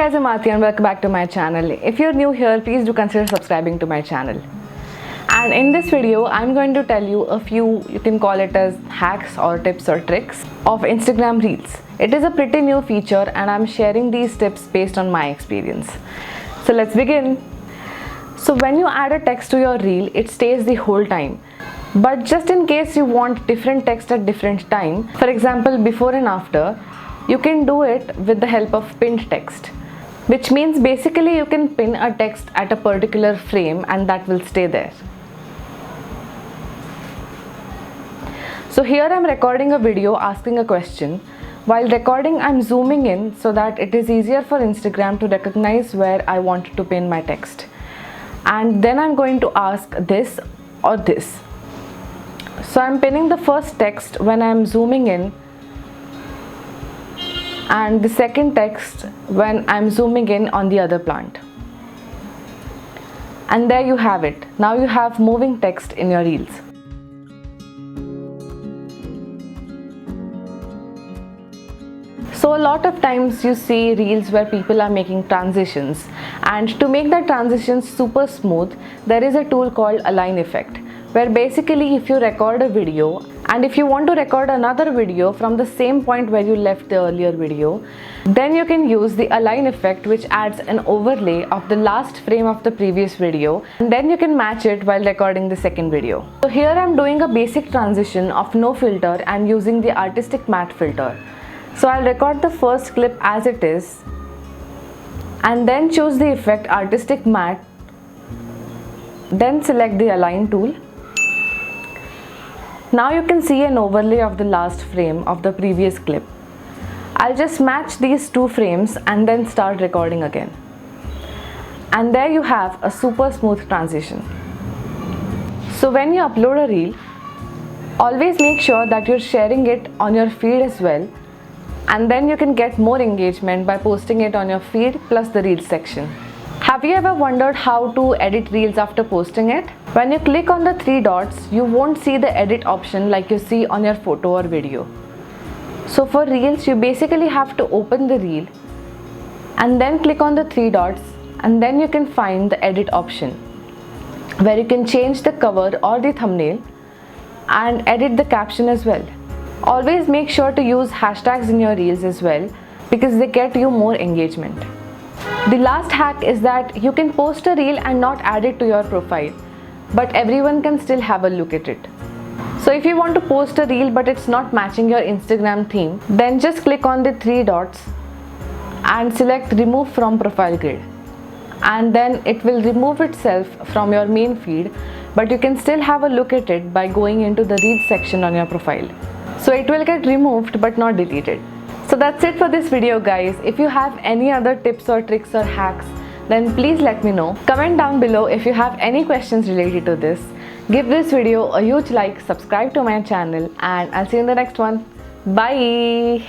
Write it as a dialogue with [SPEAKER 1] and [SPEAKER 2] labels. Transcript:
[SPEAKER 1] guys, I'm Aarti and welcome back to my channel. If you're new here, please do consider subscribing to my channel. And in this video, I'm going to tell you a few, you can call it as hacks or tips or tricks of Instagram Reels. It is a pretty new feature and I'm sharing these tips based on my experience. So let's begin. So when you add a text to your reel, it stays the whole time. But just in case you want different text at different time, for example before and after, you can do it with the help of pinned text, which means basically you can pin a text at a particular frame and that will stay there. So here I'm recording a video asking a question. While recording, I'm zooming in so that it is easier for Instagram to recognize where I want to pin my text. And then I'm going to ask this or this. So I'm pinning the first text when I'm zooming in, and the second text when I'm zooming in on the other plant. And there you have it. Now you have moving text in your reels. So a lot of times you see reels where people are making transitions, and to make that transition super smooth, there is a tool called Align Effect, where basically if you record a video and if you want to record another video from the same point where you left the earlier video, then you can use the Align Effect, which adds an overlay of the last frame of the previous video, and then you can match it while recording the second video. So here I'm doing a basic transition of no filter and using the artistic matte filter. So I'll record the first clip as it is and then choose the effect artistic matte, then select the Align tool. Now you can see an overlay of the last frame of the previous clip. I'll just match these two frames and then start recording again. And there you have a super smooth transition. So when you upload a reel, always make sure that you're sharing it on your feed as well, and then you can get more engagement by posting it on your feed plus the Reels section. Have you ever wondered how to edit Reels after posting it? When you click on the three dots, you won't see the edit option like you see on your photo or video. So for Reels, you basically have to open the reel and then click on the three dots, and then you can find the edit option where you can change the cover or the thumbnail and edit the caption as well. Always make sure to use hashtags in your reels as well, because they get you more engagement. The last hack is that you can post a reel and not add it to your profile, but everyone can still have a look at it. So if you want to post a reel but it's not matching your Instagram theme, then just click on the three dots and select remove from profile grid, and then it will remove itself from your main feed, but you can still have a look at it by going into the Reels section on your profile. So it will get removed but not deleted. So that's it for this video, guys. If you have any other tips or tricks or hacks, then please let me know. Comment down below if you have any questions related to this. Give this video a huge like, subscribe to my channel, and I'll see you in the next one. Bye!